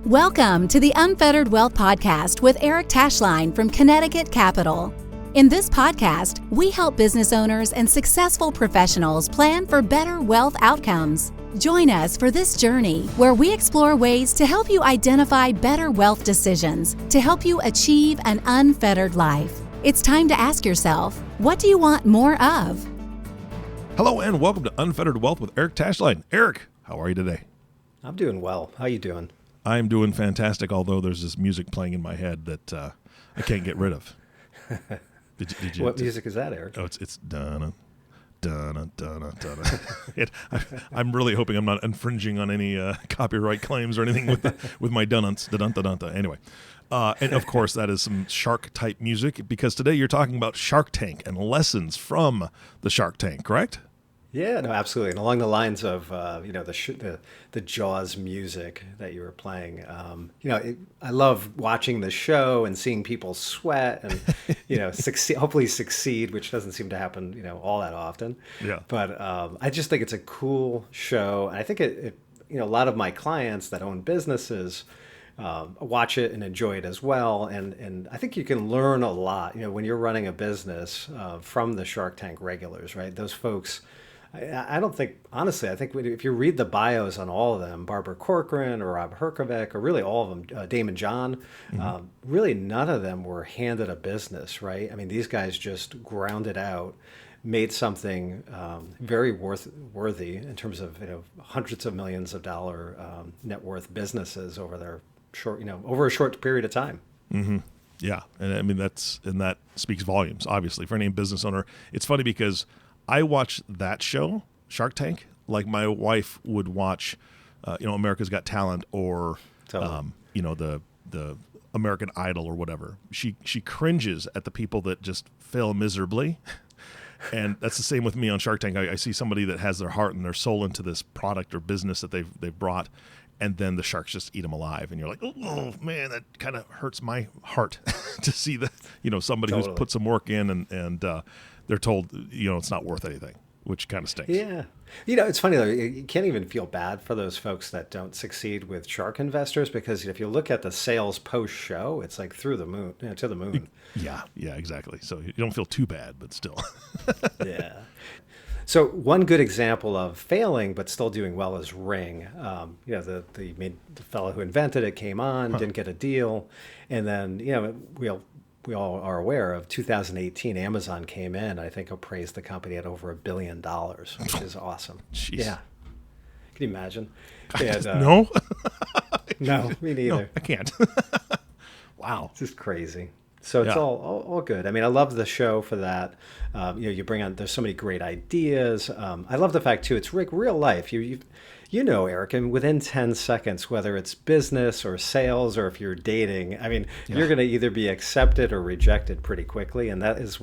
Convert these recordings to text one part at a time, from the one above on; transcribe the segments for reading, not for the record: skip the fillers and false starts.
Welcome to the Unfettered Wealth Podcast with Eric Tashlein from Connecticut Capital. In this podcast, we help business owners and successful professionals plan for better wealth outcomes. Join us for this journey where we explore ways to help you identify better wealth decisions to help you achieve an unfettered life. It's time to ask yourself, what do you want more of? Hello and welcome to Unfettered Wealth with Eric Tashlein. Eric, how are you today? I'm doing well. How you doing? I'm doing fantastic, although there's this music playing in my head that I can't get rid of. What music is that, Eric? Oh, it's dun dun dun dun. I'm really hoping I'm not infringing on any copyright claims or anything with my dun-duns, dun-dun-dun-dun. Anyway, and of course that is some shark type music because today you're talking about Shark Tank and lessons from the Shark Tank, correct? Yeah, no, absolutely. And along the lines of the Jaws music that you were playing, I love watching the show and seeing people sweat and hopefully succeed, which doesn't seem to happen all that often. Yeah. But I just think it's a cool show, and I think it a lot of my clients that own businesses watch it and enjoy it as well. And I think you can learn a lot, when you're running a business from the Shark Tank regulars, right? Those folks. I don't think, honestly, I think if you read the bios on all of them, Barbara Corcoran or Rob Herkovic, or really all of them, Damon John, really none of them were handed a business, right? I mean, these guys just ground it out, made something very worthy in terms of hundreds of millions of dollar net worth businesses over their over a short period of time. Mm-hmm. Yeah, and I mean that speaks volumes, obviously, for any business owner. It's funny because I watch that show, Shark Tank, like my wife would watch, America's Got Talent or, the American Idol or whatever. She cringes at the people that just fail miserably. And that's the same with me on Shark Tank. I see somebody that has their heart and their soul into this product or business that they've brought, and then the sharks just eat them alive. And you're like, oh man, that kind of hurts my heart to see that, somebody who's put some work in and they're told, it's not worth anything, which kind of stinks. Yeah. It's funny, though. You can't even feel bad for those folks that don't succeed with shark investors because if you look at the sales post-show, it's like through the moon, to the moon. Yeah, exactly. So you don't feel too bad, but still. Yeah. So one good example of failing but still doing well is Ring. The fellow who invented it came on, didn't get a deal, and then we all are aware of 2018, Amazon came in, I think appraised the company at over $1 billion, which is awesome. Jeez. Yeah. Can you imagine? No. No, me neither. No, I can't. Wow. It's just crazy. So it's all good. I mean, I love the show for that. You bring on, there's so many great ideas. I love the fact too, it's real life. Eric, and within 10 seconds, whether it's business or sales or if you're dating, I mean, you're going to either be accepted or rejected pretty quickly. And that is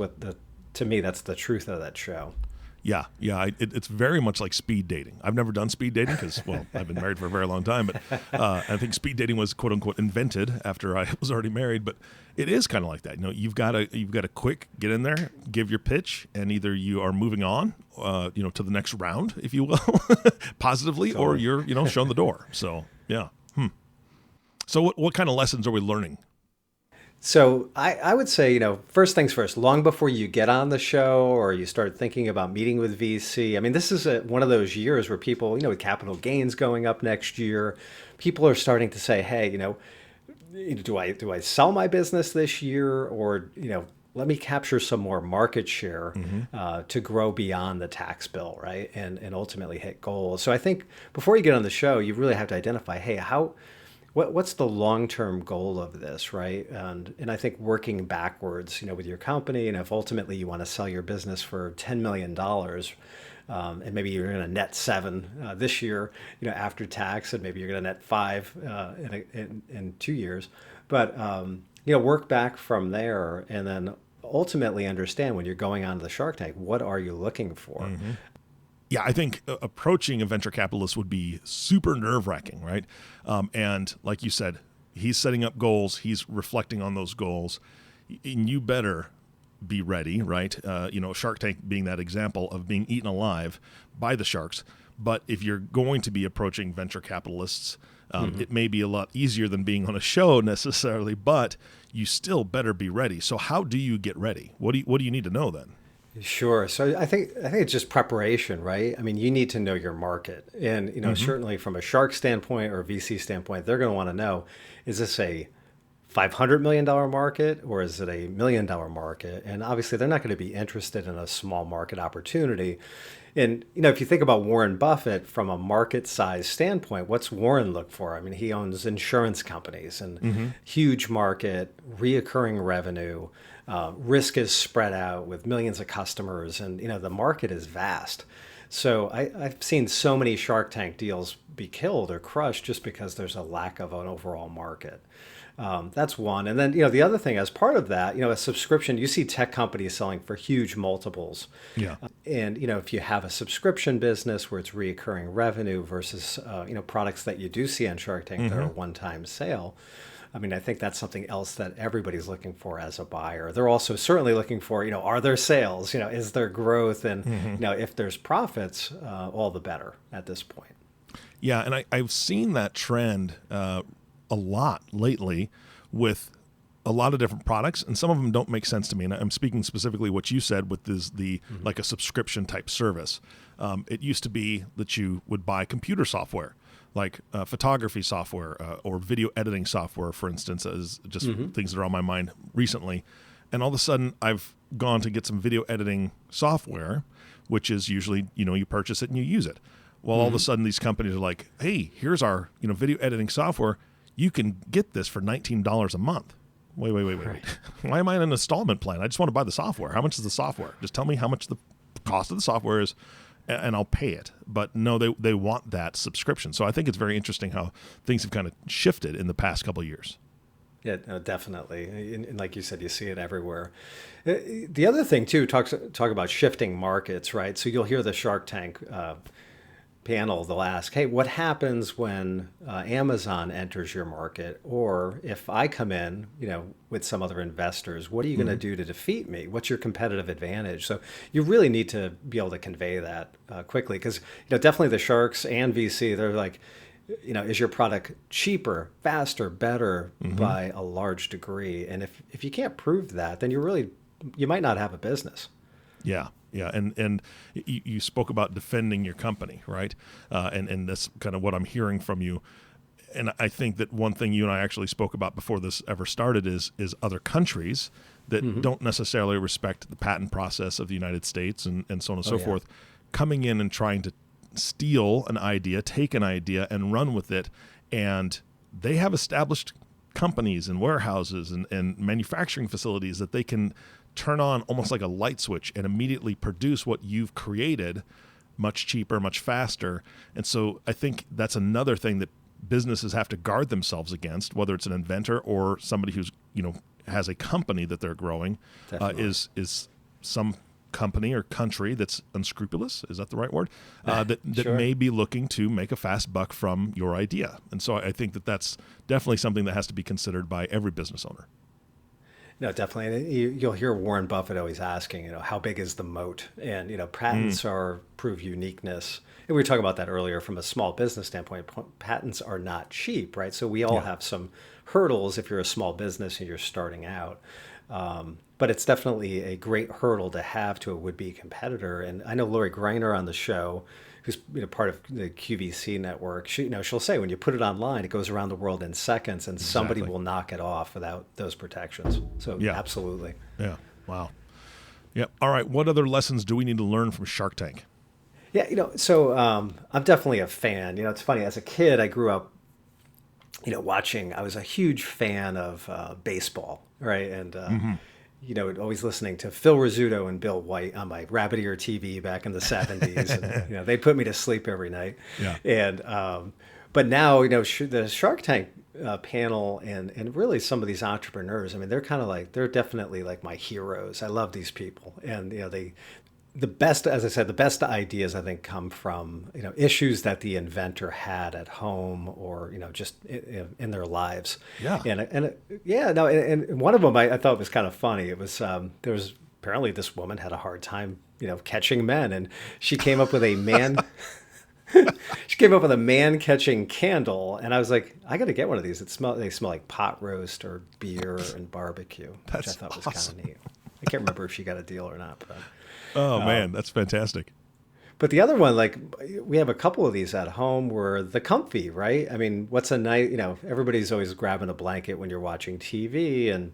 to me, that's the truth of that show. Yeah. It's very much like speed dating. I've never done speed dating because, I've been married for a very long time. But I think speed dating was quote unquote invented after I was already married. But it is kind of like that. You've got to quick get in there, give your pitch, and either you are moving on, to the next round, if you will, positively, or you're shown the door. So yeah. So what kind of lessons are we learning? So I would say, first things first, long before you get on the show or you start thinking about meeting with VC, I mean, this is one of those years where people, with capital gains going up next year, people are starting to say, hey, do I sell my business this year or, let me capture some more market share to grow beyond the tax bill, right? And ultimately hit goals. So I think before you get on the show, you really have to identify, hey, what's the long-term goal of this, right? And I think working backwards, with your company, and if ultimately you want to sell your business for $10 million, and maybe you're going to net 7 this year, after tax, and maybe you're going to net 5 in 2 years, but work back from there, and then ultimately understand when you're going on to the Shark Tank, what are you looking for? Mm-hmm. Yeah, I think approaching a venture capitalist would be super nerve-wracking, right? And like you said, he's setting up goals. He's reflecting on those goals. And you better be ready, right? Shark Tank being that example of being eaten alive by the sharks. But if you're going to be approaching venture capitalists, it may be a lot easier than being on a show necessarily, but you still better be ready. So how do you get ready? What do you need to know then? Sure. So I think it's just preparation, right? I mean, you need to know your market, and certainly from a shark standpoint or a VC standpoint, they're going to want to know: is this a $500 million market or is it a $1 million market? And obviously, they're not going to be interested in a small market opportunity. And if you think about Warren Buffett from a market size standpoint, what's Warren look for? I mean, he owns insurance companies and huge market, reoccurring revenue. Risk is spread out with millions of customers, and the market is vast. So I've seen so many Shark Tank deals be killed or crushed just because there's a lack of an overall market. That's one. And then, the other thing as part of that, a subscription, you see tech companies selling for huge multiples. Yeah. And, if you have a subscription business where it's reoccurring revenue versus, products that you do see on Shark Tank that are a one-time sale, I mean, I think that's something else that everybody's looking for as a buyer. They're also certainly looking for, are there sales? Is there growth? And, if there's profits, all the better at this point. Yeah, and I've seen that trend a lot lately with a lot of different products, and some of them don't make sense to me. And I'm speaking specifically what you said with the like a subscription type service. It used to be that you would buy computer software, like photography software or video editing software, for instance, as just things that are on my mind recently. And all of a sudden, I've gone to get some video editing software, which is usually, you purchase it and you use it. Well, all of a sudden, these companies are like, hey, here's our video editing software. You can get this for $19 a month. Wait. Why am I in an installment plan? I just want to buy the software. How much is the software? Just tell me how much the cost of the software is, and I'll pay it. But no, they want that subscription. So I think it's very interesting how things have kind of shifted in the past couple of years. Yeah, no, definitely. And like you said, you see it everywhere. The other thing, too, talk about shifting markets, right? So you'll hear the Shark Tank panel, they'll ask, hey, what happens when Amazon enters your market? Or if I come in, with some other investors, what are you going to do to defeat me? What's your competitive advantage? So you really need to be able to convey that quickly, because definitely the sharks and VC, they're like, is your product cheaper, faster, better by a large degree? And if you can't prove that, then you might not have a business. Yeah. Yeah, and you spoke about defending your company, right? And that's kind of what I'm hearing from you. And I think that one thing you and I actually spoke about before this ever started is other countries that don't necessarily respect the patent process of the United States and so on and so forth, coming in and trying to steal an idea, take an idea, and run with it. And they have established companies and warehouses and manufacturing facilities that they can turn on almost like a light switch and immediately produce what you've created much cheaper, much faster. And so I think that's another thing that businesses have to guard themselves against, whether it's an inventor or somebody who's, has a company that they're growing, is some company or country that's unscrupulous. Is that the right word? That sure. may be looking to make a fast buck from your idea. And so I think that that's definitely something that has to be considered by every business owner. No, definitely. You'll hear Warren Buffett always asking, how big is the moat? And, patents prove uniqueness. And we were talking about that earlier from a small business standpoint. Patents are not cheap, right? So we all have some hurdles if you're a small business and you're starting out. But it's definitely a great hurdle to have to a would-be competitor. And I know Lori Greiner on the show, who's part of the QVC network, she'll say when you put it online, it goes around the world in seconds, and somebody will knock it off without those protections. So absolutely. Yeah. Wow. Yeah. All right. What other lessons do we need to learn from Shark Tank? Yeah. So I'm definitely a fan. It's funny. As a kid, I grew up, watching. I was a huge fan of baseball, right? And always listening to Phil Rizzuto and Bill White on my rabbit ear TV back in the 70s. And, they put me to sleep every night. Yeah. And, but now, the Shark Tank panel and really some of these entrepreneurs, I mean, they're definitely like my heroes. I love these people. And, the best, as I said, the best ideas I think come from, issues that the inventor had at home or, just in their lives. Yeah. And one of them I thought was kind of funny. It was, there was apparently this woman had a hard time, catching men, and she came up with a She came up with a man-catching candle, and I was like, I got to get one of these. They smell like pot roast or beer and barbecue, which I thought was awesome. kind of neat. I can't remember if she got a deal or not. But, Oh man, that's fantastic. but the other one, like we have a couple of these at home, were the comfy, right? I mean, what's a nice, everybody's always grabbing a blanket when you're watching TV, and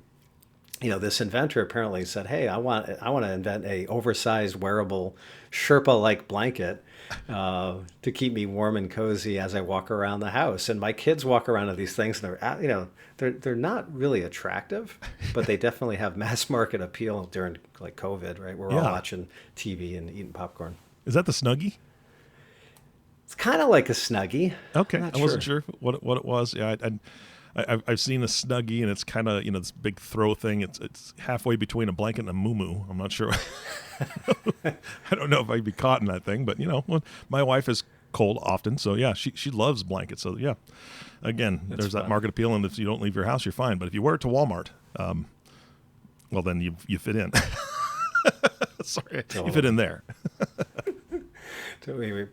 this inventor apparently said, "Hey, I want to invent a oversized wearable Sherpa-like blanket to keep me warm and cozy as I walk around the house." And my kids walk around with these things, and they're not really attractive, but they definitely have mass market appeal during like COVID, right? We're all watching TV and eating popcorn. Is that the Snuggie? It's kind of like a Snuggie. Okay, I wasn't sure what it was. Yeah, I've seen a Snuggie, and it's kind of this big throw thing. It's halfway between a blanket and a muumuu. I'm not sure. I don't know if I'd be caught in that thing, but my wife is cold often, so yeah, she loves blankets. So yeah, again, there's that market appeal, and if you don't leave your house, you're fine. But if you wear it to Walmart, well then you fit in. Sorry, you fit in there. We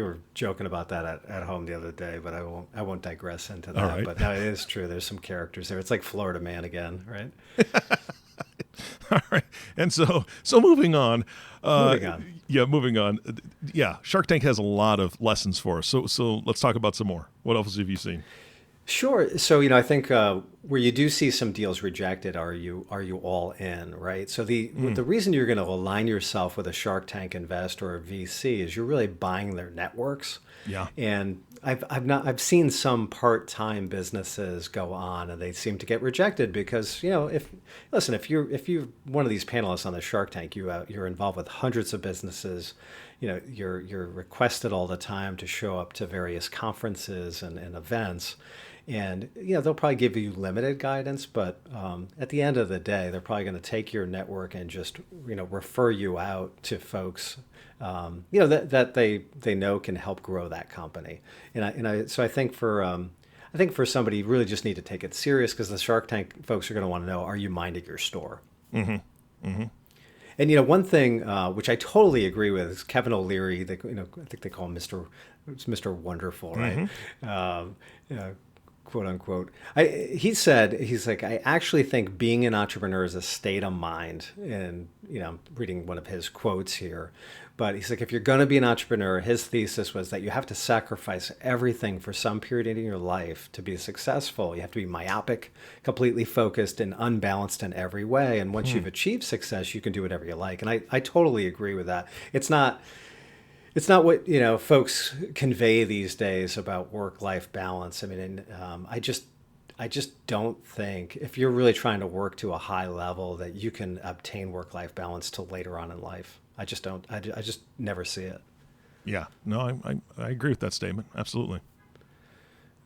were joking about that at home the other day, but I won't digress into that. Right. But no, it is true. There's some characters there. It's like Florida Man again, right? All right. And so moving on. Moving on. Yeah, Shark Tank has a lot of lessons for us. So let's talk about some more. What else have you seen? Sure. So, I think where you do see some deals rejected, are you all in, right? So the reason you're going to align yourself with a Shark Tank investor or a VC is you're really buying their networks. Yeah. And I've seen some part-time businesses go on, and they seem to get rejected because if you're one of these panelists on the Shark Tank, you're involved with hundreds of businesses. You're requested all the time to show up to various conferences and events. And, they'll probably give you limited guidance, but at the end of the day, they're probably going to take your network and just, refer you out to folks, that they know can help grow that company. So I think for somebody, you really just need to take it serious, because the Shark Tank folks are going to want to know, are you minding your store? Mm-hmm. Mm-hmm. And one thing which I totally agree with is Kevin O'Leary. I think they call him Mr. Wonderful, right? Mm-hmm. Quote unquote. He's like, I actually think being an entrepreneur is a state of mind. And I'm reading one of his quotes here. But he's like, if you're going to be an entrepreneur, his thesis was that you have to sacrifice everything for some period in your life to be successful. You have to be myopic, completely focused, and unbalanced in every way. And once you've achieved success, you can do whatever you like. And I totally agree with that. It's not what folks convey these days about work-life balance. I mean, I just don't think, if you're really trying to work to a high level, that you can obtain work-life balance till later on in life. I just don't. I just never see it. Yeah, no, I agree with that statement. Absolutely.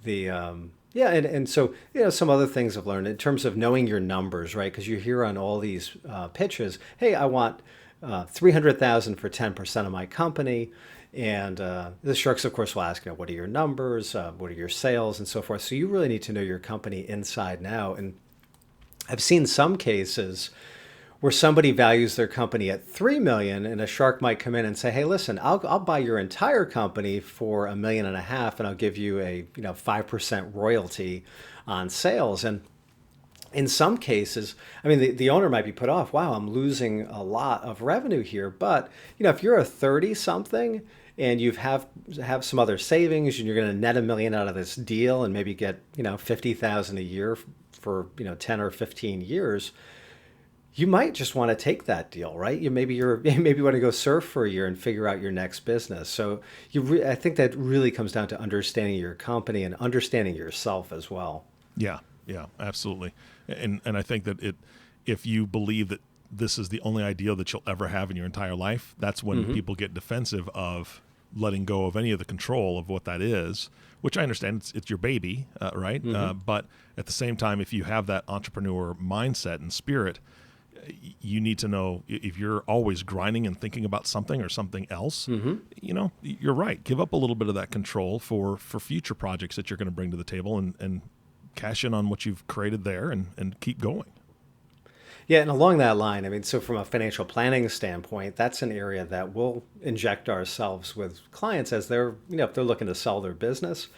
And so some other things I've learned in terms of knowing your numbers, right? Because you hear on all these pitches, hey, I want $300,000 for 10% of my company. And the sharks, of course, will ask, what are your numbers? What are your sales, and so forth. So you really need to know your company inside and out. And I've seen some cases where somebody values their company at $3 million, and a shark might come in and say, hey, listen, I'll buy your entire company for $1.5 million, and I'll give you a 5% royalty on sales. And in some cases, I mean, the owner might be put off. Wow, I'm losing a lot of revenue here. But if you're a 30-something and you have some other savings, and you're going to net $1 million out of this deal and maybe get $50,000 a year for 10 or 15 years, you might just want to take that deal, right? Maybe you want to go surf for a year and figure out your next business. So I think that really comes down to understanding your company and understanding yourself as well. Yeah, absolutely. And I think that if you believe that this is the only ideal that you'll ever have in your entire life, that's when people get defensive of letting go of any of the control of what that is, which I understand it's your baby, right? But at the same time, if you have that entrepreneur mindset and spirit, you need to know if you're always grinding and thinking about something or something else, you're right. Give up a little bit of that control for future projects that you're going to bring to the table and cash in on what you've created there and keep going. Yeah, and along that line, I mean, so from a financial planning standpoint, that's an area that we'll inject ourselves with clients as they're, if they're looking to sell their business.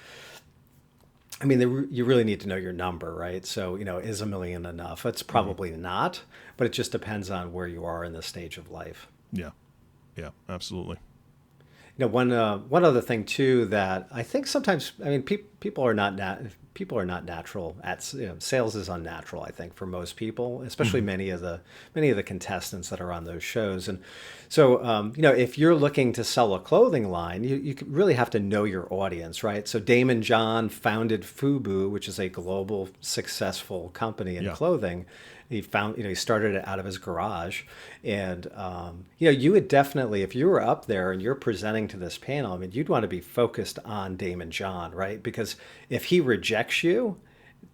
I mean, you really need to know your number, right? So, is a million enough? It's probably not, but it just depends on where you are in the stage of life. Yeah. Yeah, absolutely. One other thing too that I think sometimes, I mean, people are not natural at, sales is unnatural, I think, for most people, especially many of the contestants that are on those shows. And so, if you're looking to sell a clothing line, you really have to know your audience, right? So Damon John founded FUBU, which is a global successful company in clothing. He started it out of his garage, and you would definitely, if you were up there and you're presenting to this panel, I mean, you'd want to be focused on Damon John, right? Because if he rejects you,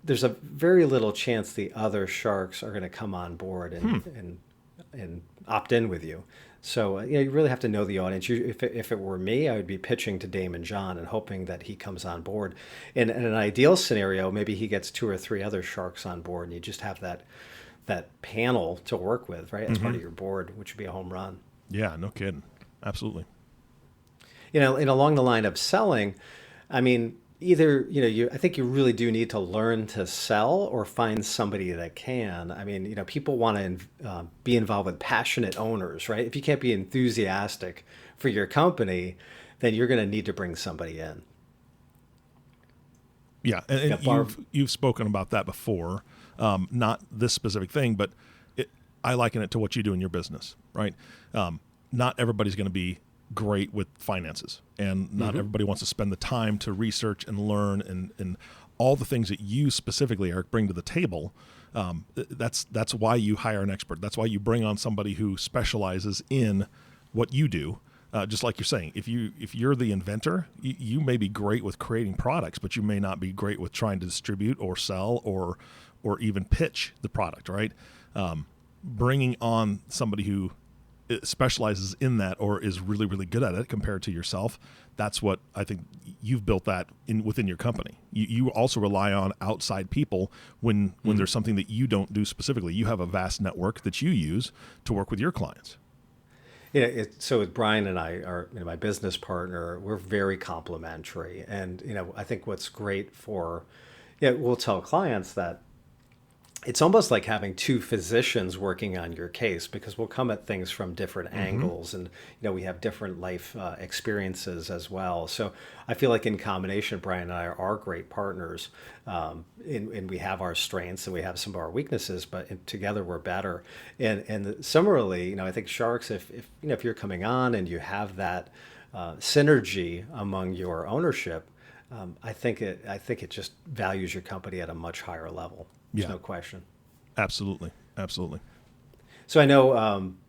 there's a very little chance the other sharks are going to come on board and opt in with you. So you really have to know the audience. If it were me, I would be pitching to Damon John and hoping that he comes on board. In an ideal scenario, maybe he gets 2 or 3 other sharks on board, and you just have that panel to work with, right, as part of your board, which would be a home run. Yeah, no kidding. Absolutely. And along the line of selling, I mean, either, I think you really do need to learn to sell or find somebody that can. I mean, people want to be involved with passionate owners, right? If you can't be enthusiastic for your company, then you're going to need to bring somebody in. Yeah, and you've spoken about that before. Not this specific thing, but I liken it to what you do in your business, right? Not everybody's going to be great with finances, and not everybody wants to spend the time to research and learn and all the things that you specifically, Eric, bring to the table. That's why you hire an expert. That's why you bring on somebody who specializes in what you do. Just like you're saying, if you're the inventor, you may be great with creating products, but you may not be great with trying to distribute or sell or even pitch the product, right? Bringing on somebody who specializes in that or is really, really good at it compared to yourself, that's what I think you've built that within your company. You also rely on outside people when there's something that you don't do specifically. You have a vast network that you use to work with your clients. So with Brian and I, my business partner, we're very complementary. And, I think what's great we'll tell clients that it's almost like having 2 physicians working on your case, because we'll come at things from different angles, and we have different life experiences as well. So I feel like in combination, Brian and I are great partners, and we have our strengths and we have some of our weaknesses, but together we're better. And similarly, I think sharks, if you're coming on and you have that synergy among your ownership, I think it just values your company at a much higher level. There's no question. Absolutely. So I know,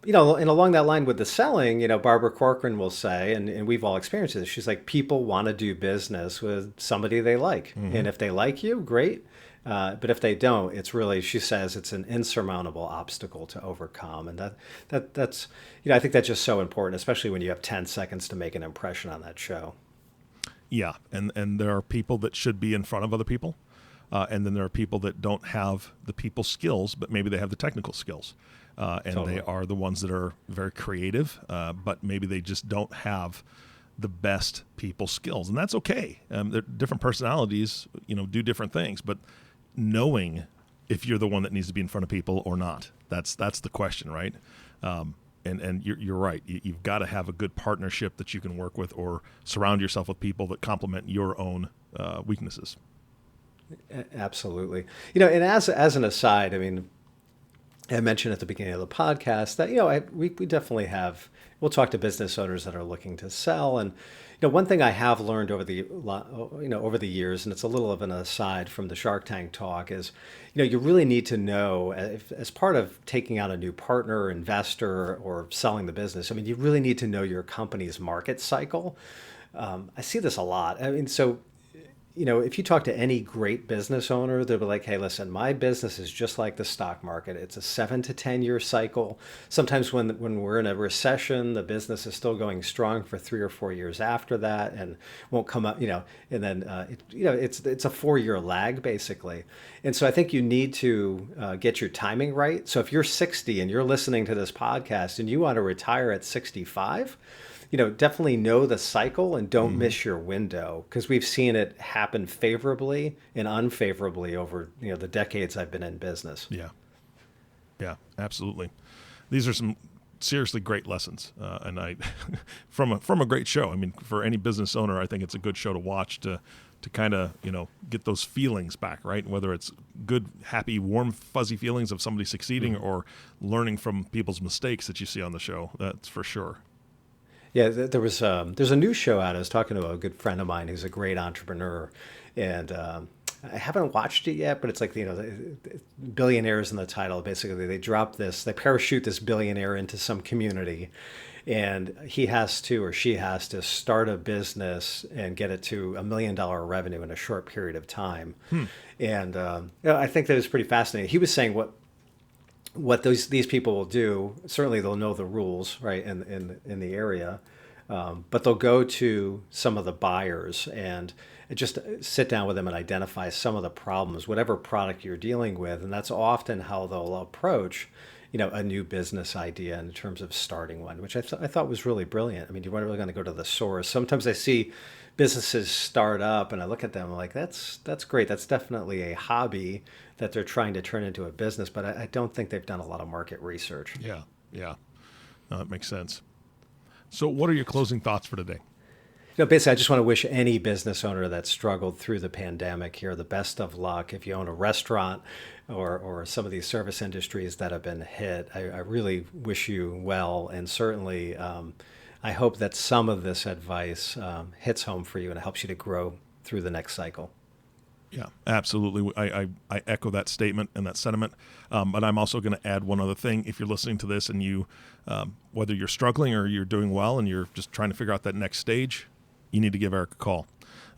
and along that line with the selling, Barbara Corcoran will say, and we've all experienced this, she's like, people want to do business with somebody they like. And if they like you, great. But if they don't, it's really, she says, it's an insurmountable obstacle to overcome. And that's, I think that's just so important, especially when you have 10 seconds to make an impression on that show. Yeah. And there are people that should be in front of other people. And then there are people that don't have the people skills, but maybe they have the technical skills. They are the ones that are very creative, but maybe they just don't have the best people skills. And that's okay. Different personalities, do different things. But knowing if you're the one that needs to be in front of people or not, that's the question, right? And you're right. You've got to have a good partnership that you can work with, or surround yourself with people that complement your own weaknesses. Absolutely. And as an aside, I mean, I mentioned at the beginning of the podcast that, we definitely we'll talk to business owners that are looking to sell. And, one thing I have learned over the years, and it's a little of an aside from the Shark Tank talk, is, you really need to know, as part of taking on a new partner, investor, or selling the business, I mean, you really need to know your company's market cycle. I see this a lot. I mean, so if you talk to any great business owner, they'll be like, hey, listen, my business is just like the stock market. It's a 7 to 10 year cycle. Sometimes when we're in a recession, the business is still going strong for 3 or 4 years after that and won't come up, and then, it's a 4-year lag basically. And so I think you need to get your timing right. So if you're 60 and you're listening to this podcast and you want to retire at 65, definitely know the cycle and don't miss your window, because we've seen it happen favorably and unfavorably over, the decades I've been in business. Yeah, absolutely. These are some seriously great lessons. And I, from a great show. I mean, for any business owner, I think it's a good show to watch to kind of, get those feelings back, right? Whether it's good, happy, warm, fuzzy feelings of somebody succeeding or learning from people's mistakes that you see on the show. That's for sure. Yeah, there's a new show out. I was talking to a good friend of mine who's a great entrepreneur, and I haven't watched it yet, but it's like, billionaires in the title. Basically, they parachute this billionaire into some community, and he has to, or she has to, start a business and get it to $1 million revenue in a short period of time. And I think that was pretty fascinating. He was saying what these people will do. Certainly they'll know the rules, right, in the area, but they'll go to some of the buyers and just sit down with them and identify some of the problems, whatever product you're dealing with. And that's often how they'll approach a new business idea in terms of starting one, which I thought was really brilliant. I mean, you're really going to go to the source. Sometimes I see businesses start up and I look at them like, that's great. That's definitely a hobby that they're trying to turn into a business, but I don't think they've done a lot of market research. Yeah. No, that makes sense. So what are your closing thoughts for today? Basically, I just want to wish any business owner that struggled through the pandemic here the best of luck. If you own a restaurant or some of these service industries that have been hit, I really wish you well. And certainly, I hope that some of this advice hits home for you and it helps you to grow through the next cycle. Yeah, absolutely. I echo that statement and that sentiment. But I'm also going to add one other thing. If you're listening to this and you, whether you're struggling or you're doing well and you're just trying to figure out that next stage, you need to give Eric a call.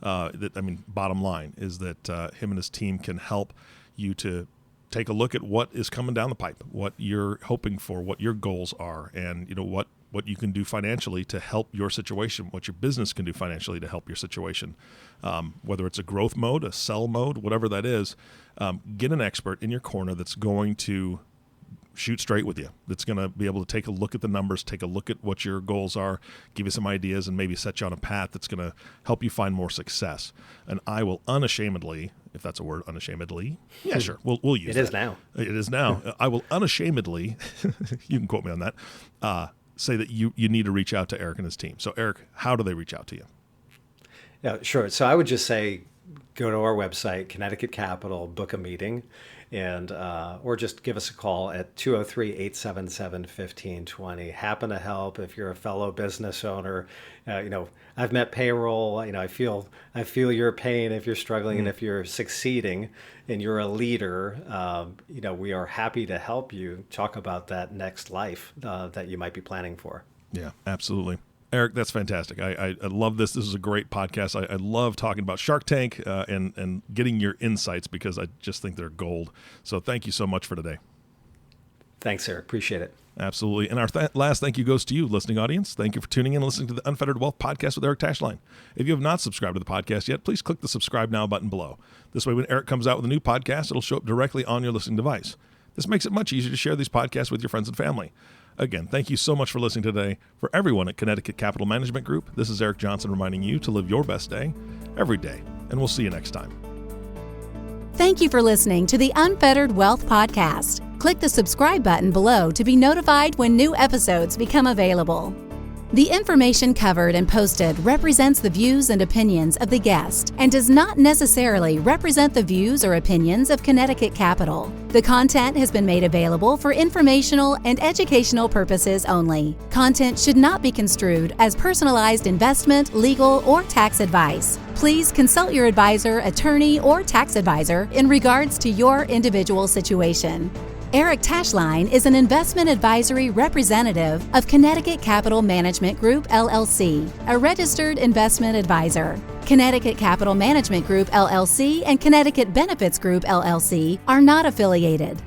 Bottom line is that him and his team can help you to take a look at what is coming down the pipe, what you're hoping for, what your goals are, and what you can do financially to help your situation, what your business can do financially to help your situation. Whether it's a growth mode, a sell mode, whatever that is, get an expert in your corner that's going to shoot straight with you, that's going to be able to take a look at the numbers, take a look at what your goals are, give you some ideas, and maybe set you on a path that's going to help you find more success. And I will unashamedly, if that's a word, unashamedly, yeah, sure, we'll use it. It is now. I will unashamedly, you can quote me on that, say that you need to reach out to Eric and his team. So Eric, how do they reach out to you? Yeah, sure. So I would just say, go to our website, Connecticut Capital, book a meeting, and or just give us a call at 203-877-1520. Happen to help if you're a fellow business owner. I've met payroll. I feel your pain if you're struggling and if you're succeeding and you're a leader. We are happy to help you talk about that next life that you might be planning for. Yeah, absolutely. Eric, that's fantastic. I love this. This is a great podcast. I love talking about Shark Tank and getting your insights because I just think they're gold. So thank you so much for today. Thanks, Eric. Appreciate it. Absolutely. And our last thank you goes to you, listening audience. Thank you for tuning in and listening to the Unfettered Wealth Podcast with Eric Tashlein. If you have not subscribed to the podcast yet, please click the subscribe now button below. This way, when Eric comes out with a new podcast, it'll show up directly on your listening device. This makes it much easier to share these podcasts with your friends and family. Again, thank you so much for listening today. For everyone at Connecticut Capital Management Group, this is Eric Johnson reminding you to live your best day every day. And we'll see you next time. Thank you for listening to the Unfettered Wealth Podcast. Click the subscribe button below to be notified when new episodes become available. The information covered and posted represents the views and opinions of the guest and does not necessarily represent the views or opinions of Connecticut Capital. The content has been made available for informational and educational purposes only. Content should not be construed as personalized investment, legal, or tax advice. Please consult your advisor, attorney, or tax advisor in regards to your individual situation. Eric Tashlein is an investment advisory representative of Connecticut Capital Management Group, LLC, a registered investment advisor. Connecticut Capital Management Group, LLC and Connecticut Benefits Group, LLC are not affiliated.